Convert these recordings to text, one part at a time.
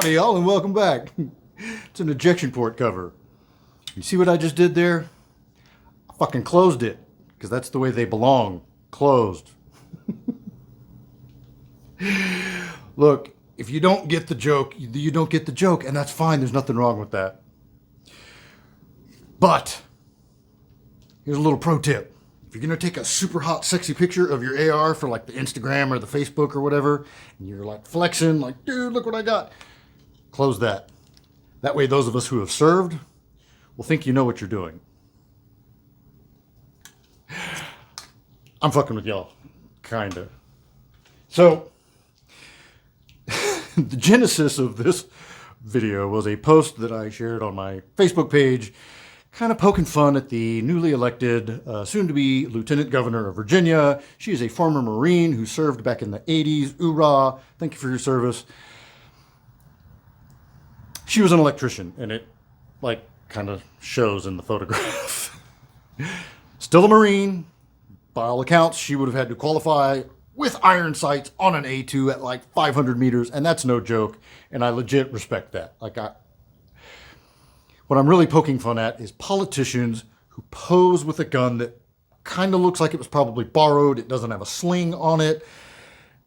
Howdy, y'all, and welcome back. It's an ejection port cover. You see what I just did there? I fucking closed it, because that's the way they belong. Closed. Look, if you don't get the joke, you don't get the joke, and that's fine. There's nothing wrong with that. But, here's a little pro tip. If you're going to take a super hot, sexy picture of your AR for like the Instagram or the Facebook or whatever, and you're like flexing, like, dude, look what I got. Close that. That way, those of us who have served will think you know what you're doing. I'm fucking with y'all. Kinda. So, the genesis of this video was a post that I shared on my Facebook page, kind of poking fun at the newly elected, soon-to-be Lieutenant Governor of Virginia. She is a former Marine who served back in the 80s. Hoorah! Thank you for your service. She was an electrician, and it, like, kind of shows in the photograph. Still a Marine. By all accounts, she would have had to qualify with iron sights on an A2 at like 500 meters, and that's no joke, and I legit respect that. What I'm really poking fun at is politicians who pose with a gun that kind of looks like it was probably borrowed. It doesn't have a sling on it,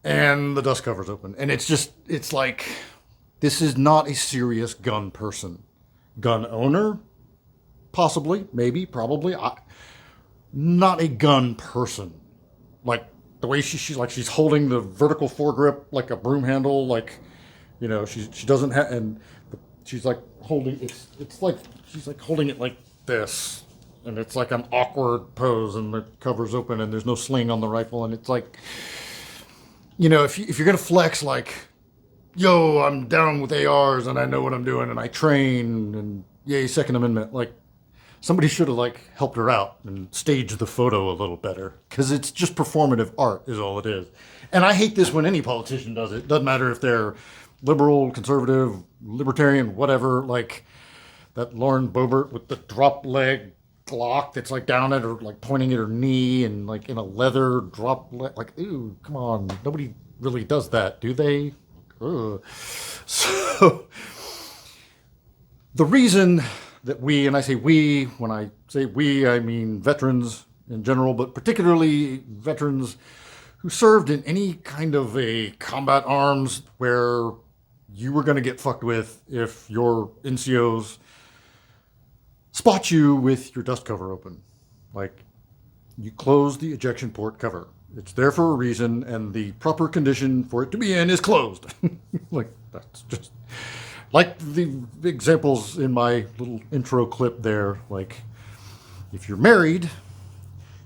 and the dust cover's open. And it's like, this is not a serious gun person. Gun owner? Possibly, maybe, probably. Not a gun person. Like, the way she's holding the vertical foregrip like a broom handle, like, you know, she doesn't have, and she's like holding, it's like, she's like holding it like this, and it's like an awkward pose, and the cover's open, and there's no sling on the rifle, and it's like, you know, if you're gonna flex like, yo, I'm down with ARs, and I know what I'm doing, and I train, and yay, Second Amendment, like, somebody should have like helped her out and staged the photo a little better, because it's just performative art is all it is. And I hate this when any politician does it. Doesn't matter if they're liberal, conservative, libertarian, whatever. Like that Lauren Boebert with the drop leg Glock that's like down at her, like pointing at her knee, and like in a leather drop leg. Like, ooh, come on, nobody really does that, do they? Ugh. So the reason that we, and I say we, when I say we, I mean veterans in general, but particularly veterans who served in any kind of a combat arms where you were going to get fucked with if your NCOs spot you with your dust cover open. Like, you close the ejection port cover. It's there for a reason, and the proper condition for it to be in is closed. Like, that's just... like the examples in my little intro clip there, like, if you're married,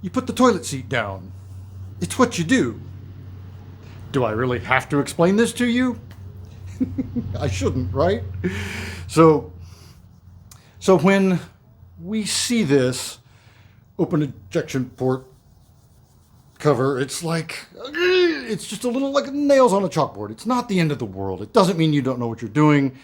you put the toilet seat down. It's what you do. Do I really have to explain this to you? I shouldn't, right? So when we see this open ejection port cover, it's like, it's just a little like nails on a chalkboard. It's not the end of the world. It doesn't mean you don't know what you're doing.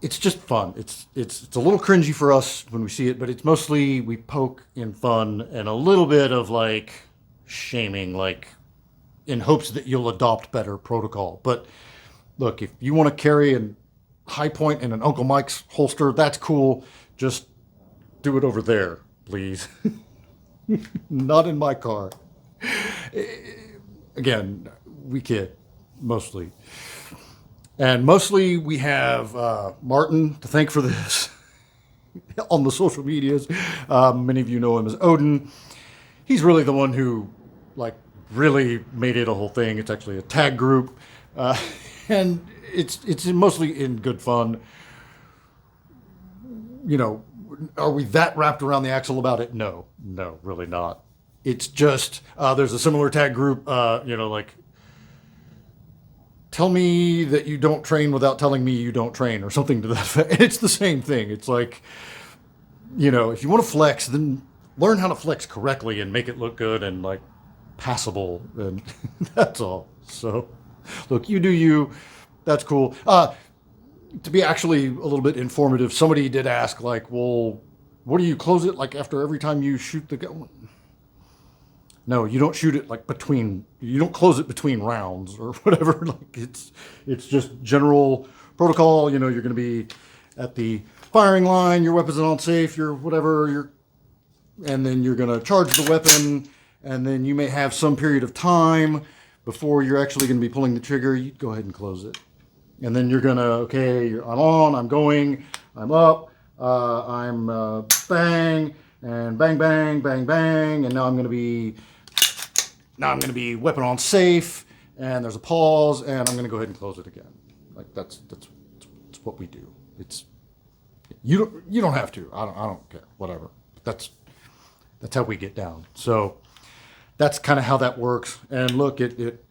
It's just fun. It's a little cringy for us when we see it, but it's mostly we poke in fun and a little bit of like shaming, like in hopes that you'll adopt better protocol. But look, if you want to carry a high point in an Uncle Mike's holster, that's cool. Just do it over there, please. Not in my car. Again, we kid, mostly. And mostly we have Martin to thank for this on the social medias. Many of you know him as Odin. He's really the one who, like, really made it a whole thing. It's actually a tag group. And it's mostly in good fun. You know, are we that wrapped around the axle about it? No, really not. It's just, there's a similar tag group, you know, like, tell me that you don't train without telling me you don't train, or something to that effect. It's the same thing. It's like, you know, if you want to flex, then learn how to flex correctly and make it look good and like passable, and that's all. So, look, you do you. That's cool. To be actually a little bit informative, somebody did ask, like, well, what do you close it like after every time you shoot the gun? No, you don't shoot it like you don't close it between rounds or whatever. Like it's just general protocol. You know, you're going to be at the firing line, your weapon's on safe, your whatever, and then you're going to charge the weapon, and then you may have some period of time before you're actually going to be pulling the trigger. You go ahead and close it. And then you're going to, okay, I'm on, I'm going, I'm up, I'm bang, and bang, bang, bang, bang, and now I'm going to be weapon on safe, and there's a pause, and I'm going to go ahead and close it again. Like that's what we do. It's you don't have to. I don't care. Whatever. But that's how we get down. So that's kind of how that works. And look, it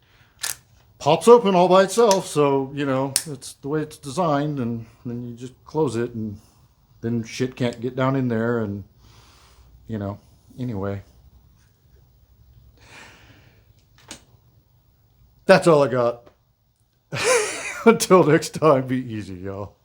pops open all by itself. So you know it's the way it's designed, and then you just close it, and then shit can't get down in there, and you know. Anyway. That's all I got. Until next time, be easy, y'all.